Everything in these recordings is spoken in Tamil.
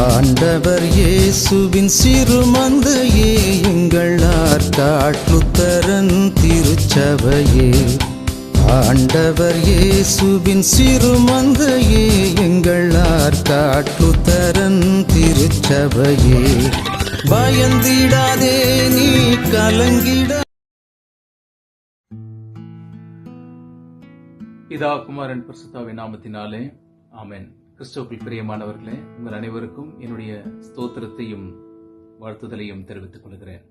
ஆண்டவர் இயேசுவின் சிறுமந்தையே எங்கள் ஆற்காட்டுத்தரன் திருச்சபையே. ஆண்டவர் இயேசுவின் சிறுமந்தையே எங்கள் ஆற்காட்டுத்தரன் திருச்சபையே. பயந்திடாதே நீ கலங்கிட. பிதா குமாரன் பரிசுத்தாவின் நாமத்தினாலே ஆமென். கிறிஸ்துவுக்குள் பிரியமானவர்களே, உங்கள் அனைவருக்கும் என்னுடைய ஸ்தோத்திரத்தையும் வாழ்த்துதலையும் தெரிவித்துக் கொள்கிறேன்.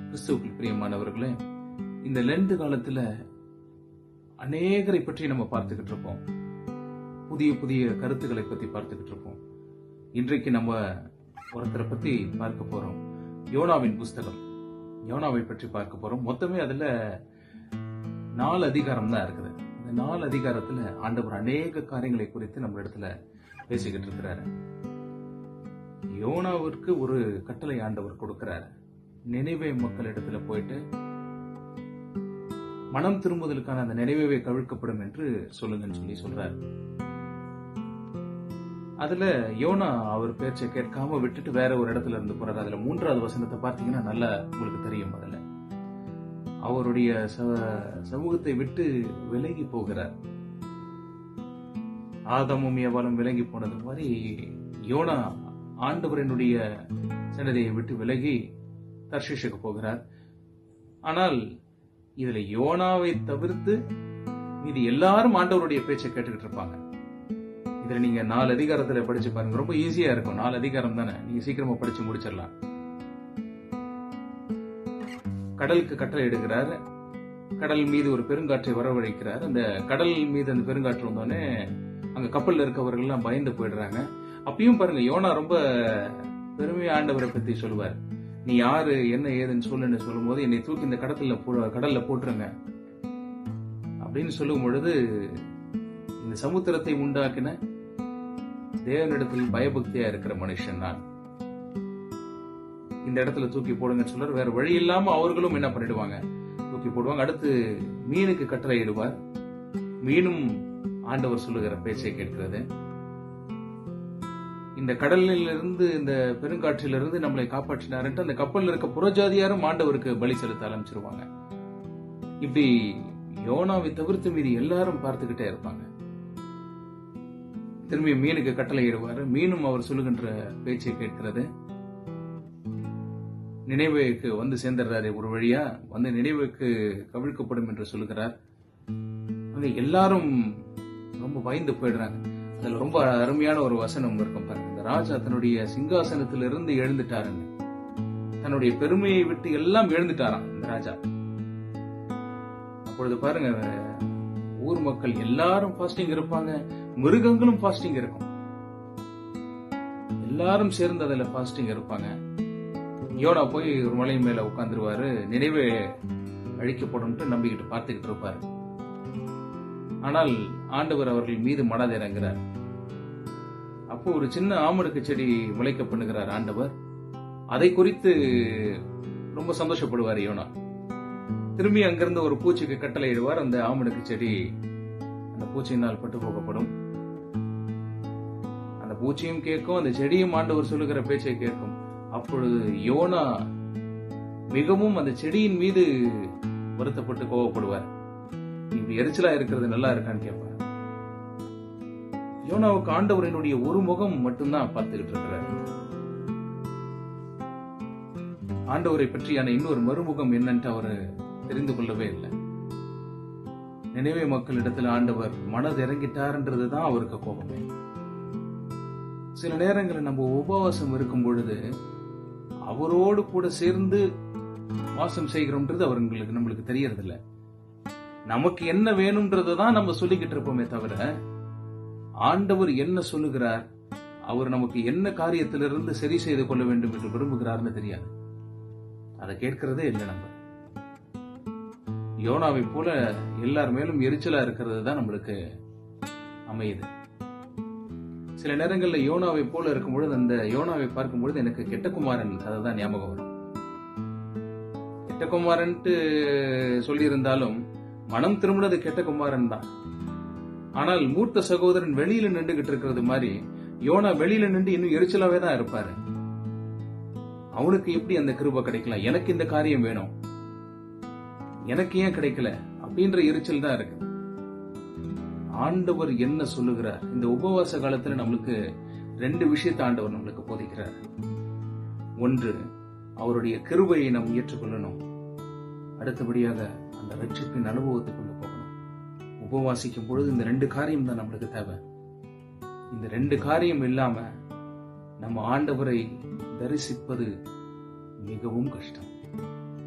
கிறிஸ்துவுக்குள் பிரியமானவர்களே, இந்த லெண்ட் காலத்துல அநேகரை பற்றி நம்ம பார்த்துக்கிட்டு இருப்போம். புதிய புதிய கருத்துக்களை பத்தி பார்த்துக்கிட்டு இருப்போம். இன்றைக்கு நம்ம ஒருத்தரை பத்தி பார்க்க போறோம். யோனாவின் புஸ்தகம், யோனாவை பற்றி பார்க்க போறோம். மொத்தமே அதுல 4 அதிகாரம் தான் இருக்குது. இந்த 4 அதிகாரத்துல ஆண்டவர் அநேக காரியங்களை குறித்து நம்ம இடத்துல பேசிக்கிட்டு இருக்கிறாரு. யோனாவிற்கு ஒரு கட்டளை ஆண்டவர் கொடுக்கிறாரு. நினைவே மக்கள் இடத்துல போயிட்டு மனம் திரும்புதலுக்கான அந்த நினைவே கவிழ்க்கப்படும் என்று சொல்லுங்கன்னு சொல்றாரு. அதுல யோனா அவர் பேச்சை கேட்காம விட்டுட்டு வேற ஒரு இடத்துல இருந்து போறாரு. அதுல 3வது வசனத்தை பார்த்தீங்கன்னா நல்லா உங்களுக்கு தெரியும். அதுல அவருடைய சமூகத்தை விட்டு விலகி போகிறார். ஆதாமும் ஏவாளும் விலகி போனது மாதிரி யோனா ஆண்டவரினுடைய சன்னதியை விட்டு விலகி தர்ஷீஷுக்கு போகிறார். ஆனால் இதுல யோனாவை தவிர்த்து மீதி எல்லாரும் ஆண்டவருடைய பேச்சை கேட்டுக்கிட்டு இருப்பாங்க. இதுல நீங்க 4 அதிகாரத்துல படிச்சு பாருங்க, ரொம்ப ஈஸியா இருக்கும். 4 அதிகாரம் தானே, நீங்க சீக்கிரமா படிச்சு முடிச்சிடலாம். கடலுக்கு கட்டளை எடுக்கிறார். கடல் மீது ஒரு பெருங்காற்றை வரவழைக்கிறார். அந்த கடல் மீது அந்த பெருங்காற்று வந்தோடனே அங்க கப்பல்ல இருக்கவர்கள் எல்லாம் பயந்து போயிடுறாங்க. அப்பயும் பாருங்க, யோனா ரொம்ப பெருமையா ஆண்டவரை பத்தி சொல்லுவார். நீ யாரு, என்ன ஏதுன்னு சொல்லுன்னு சொல்லும் போது, என்னை தூக்கி இந்த கடல்ல போட்டுருங்க அப்படின்னு சொல்லும் பொழுது, இந்த சமுத்திரத்தை உண்டாக்கின தேவனிடத்தில் பயபக்தியா இருக்கிற மனுஷன் நான், இந்த இடத்துல தூக்கி போடுங்கன்னு சொல்றாரு. வேற வழி இல்லாம அவர்களும் என்ன பண்ணிடுவாங்க, தூக்கி போடுவாங்க. அடுத்து மீனுக்கு கட்டளை இடுவார். மீனும் ஆண்டவர் சொல்லுகிற பேச்சை கேட்கிறது. இந்த கடலில் இருந்து, இந்த பெருங்காற்றிலிருந்து நம்மளை காப்பாற்றினார்ன்ட்டு அந்த கப்பல்ல இருக்க புறஜாதியாரும் ஆண்டவருக்கு பலி செலுத்த ஆரம்பிச்சிருவாங்க. இப்படி யோனாவை தவிர்த்து மீதி எல்லாரும் பார்த்துக்கிட்டே இருப்பாங்க. திரும்பி மீனுக்கு கட்டளை இடுவாரு. மீனும் அவர் சொல்லுகின்ற பேச்சை கேட்கிறது. நினைவுக்கு வந்து சேர்ந்துடுறாரு. ஒரு வழியா வந்து நினைவுக்கு கவிழ்க்கப்படும் என்று சொல்லுகிறார். அங்க எல்லாரும் ரொம்ப பயந்து போயிடுறாங்க. அதுல ரொம்ப அருமையான ஒரு வசனம் இருக்கும் பாருங்க. இந்த ராஜா தன்னுடைய சிங்காசனத்திலிருந்து எழுந்துட்டாருங்க. தன்னுடைய பெருமையை விட்டு எல்லாம் எழுந்துட்டாராம் இந்த ராஜா. அப்பொழுது பாருங்க, ஊர் மக்கள் எல்லாரும் ஃபாஸ்டிங் இருப்பாங்க, மிருகங்களும் ஃபாஸ்டிங் இருக்கும். எல்லாரும் சேர்ந்து அதுல ஃபாஸ்டிங் இருப்பாங்க. யோனா போய் ஒரு மலை மேல உட்கார்ந்துருவாரு. நினைவே அழிக்கப்படும் நம்பிக்கிட்டு பார்த்துக்கிட்டு இருப்பாரு. ஆனால் ஆண்டவர் அவர்கள் மீது மனதை இறங்குறார். அப்போ ஒரு சின்ன ஆமடுக்கு செடி முளைக்க பண்ணுகிறார் ஆண்டவர். அதை குறித்து ரொம்ப சந்தோஷப்படுவார் யோனா. திரும்பி அங்கிருந்து ஒரு பூச்சிக்கு கட்டளை இடுவார். அந்த ஆமடுக்கு செடி அந்த பூச்சியினால் பட்டு போகப்படும். அந்த பூச்சியும் கேட்கும், அந்த செடியும் ஆண்டவர் சொல்லுகிற பேச்சை கேட்கும். அப்பொழுது யோனா மிகவும் அந்த செடியின் மீது வருத்தப்பட்டு கோவப்படுவார். இப்படி எரிச்சலா இருக்கிறது நல்லா இருக்கான்னு கேட்பார். யோனாவுக்கு ஆண்டவரினுடைய ஒரு முகம் மட்டும்தான் பார்த்துக்கிட்டு இருக்கிறார். ஆண்டவரை பற்றியான இன்னொரு மறுமுகம் என்னன்ட்டு அவரு தெரிந்து கொள்ளவே இல்லை. நினைவே மக்களிடத்தில் ஆண்டவர் மனது இறங்கிட்டார்ன்றதுதான் அவருக்கு கோபமே. சில நேரங்களில் நம்ம உபவாசம் இருக்கும் பொழுது அவரோடு கூட சேர்ந்து வாசம் செய்கிறோம்ன்றது அவர்களுக்கு நம்மளுக்கு தெரியறதில்ல. நமக்கு என்ன வேணும்ன்றதான் நம்ம சொல்லிக்கிட்டு இருப்போமே தவிர, ஆண்டவர் என்ன சொல்லுகிறார், அவர் நமக்கு என்ன காரியத்திலிருந்து சரி செய்து கொள்ள வேண்டும் என்று விரும்புகிறார்னு தெரியாது. அதை கேட்கிறதே இல்லை. நம்ம யோனாவை போல எல்லார் மேலும் எரிச்சலா இருக்கிறது தான் நம்மளுக்கு அமையுது. சில நேரங்களில் யோனாவை போல இருக்கும் பொழுது, அந்த யோனாவை பார்க்கும் பொழுது எனக்கு கெட்டகுமாரன் அதுதான் ஞாபகம் வரும். கெட்டகுமாரன்ட்டு சொல்லி இருந்தாலும் மனம் திரும்பினது கெட்டகுமாரன் தான். ஆனால் மூத்த சகோதரன் வெளியில நின்றுகிட்டு இருக்கிறது மாதிரி யோனா வெளியில நின்று இன்னும் எரிச்சலாவே தான் இருப்பாரு. அவனுக்கு எப்படி அந்த கிருபை கிடைக்கலாம்? எனக்கு இந்த காரியம் வேணும், எனக்கு ஏன் கிடைக்கல அப்படின்ற எரிச்சல் தான் இருக்கு. ஆண்டவர் என்ன சொல்லுகிறார்? இந்த உபவாச காலத்துல நம்மளுக்கு 2 விஷயத்தை ஆண்டவர் நம்மளுக்கு போதிக்கிறார். ஒன்று, அவருடைய கிருபையை நாம் ஏற்றுக்கொள்ளணும். அடுத்தபடியாக அந்த ரட்சிப்பின் அனுபவத்துக்குள்ள போகணும். உபவாசிக்கும் பொழுது இந்த 2 காரியம் தான் நம்மளுக்கு தேவை. இந்த 2 காரியம் இல்லாம நம்ம ஆண்டவரை தரிசிப்பது மிகவும் கஷ்டம்.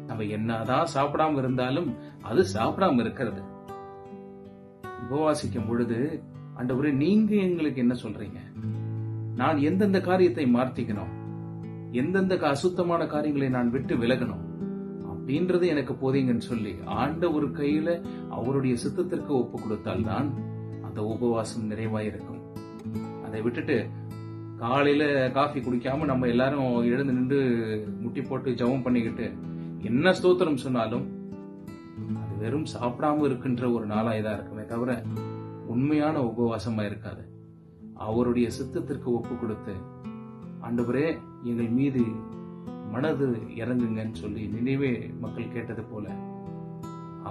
நம்ம என்னதான் சாப்பிடாம இருந்தாலும் அது சாப்பிடாம இருக்கிறது. உபவாசிக்கும் பொழுது ஆண்டவரே, நீங்க எங்களுக்கு என்ன சொல்றீங்க? நான் எந்தெந்த காரியத்தை மாற்றிக்கணும், எந்தெந்த அசுத்தமான காரியங்களை நான் விட்டு விலகணும் அப்படின்றது எனக்கு போதீங்கன்னு சொல்லி ஆண்டவர் கையில அவருடைய சித்தத்திற்கு ஒப்பு கொடுத்தால்தான் அந்த உபவாசம் நிறைவாயிருக்கும். அதை விட்டுட்டு காலையில காஃபி குடிக்காம நம்ம எல்லாரும் எழுந்து நின்று முட்டி போட்டு ஜெபம் பண்ணிக்கிட்டு என்ன ஸ்தோத்திரம் சொன்னாலும் அது வெறும் சாப்பிடாம இருக்கின்ற ஒரு நாளாய்தான் இருக்குமே தவிர உண்மையான உபவாசமா இருக்காது. அவருடைய சித்தத்திற்கு ஒப்பு கொடுத்து, ஆண்டவரே எங்கள் மீது மனது இறங்குங்கன்னு சொல்லி நினைவே மக்கள் கேட்டது போல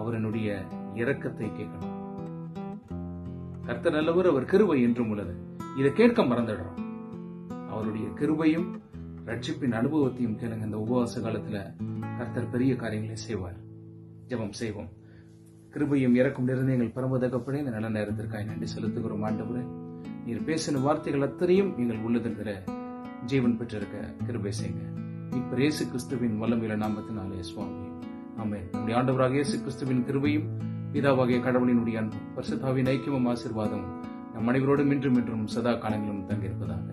அவரனுடைய இரக்கத்தை கேட்கணும். கர்த்தர் நல்லவர், அவர் கிருபை என்றும் உள்ளது. இதை கேட்க மறந்துடுறோம். அவருடைய கிருபையும் ரட்சிப்பின் அனுபவத்தையும் கேளுங்க. இந்த உபவாச காலத்துல கர்த்தர் பெரிய காரியங்களை செய்வார். ஜெபம் செய்வோம். கிருபையும் இறக்கும் நிறைந்த எங்கள் பரமதகப்படே, இந்த நல்ல நேரத்திற்காக நன்றி செலுத்துகிறோம். ஆண்டவரே, நீர் பேசின வார்த்தைகள் அத்தனையும் எங்கள் உள்ளதில் ஜீவன் பெற்றிருக்க கிருபை செய்யுங்க. இப்ப இயேசு கிறிஸ்துவின் வல்லமையுள்ள நாமத்தினாலே சுவாமி, ஆமென். நம்முடைய ஆண்டவராக இயேசு கிறிஸ்துவின் கிருபையும் பிதாவாகிய கடவுளினுடைய அன்பும் பரிசுத்தாவின் ஐக்கியமும் ஆசீர்வாதமும் நம் அனைவரோடும் இன்றும் சதா காலங்களிலும் தங்கியிருப்பதாக.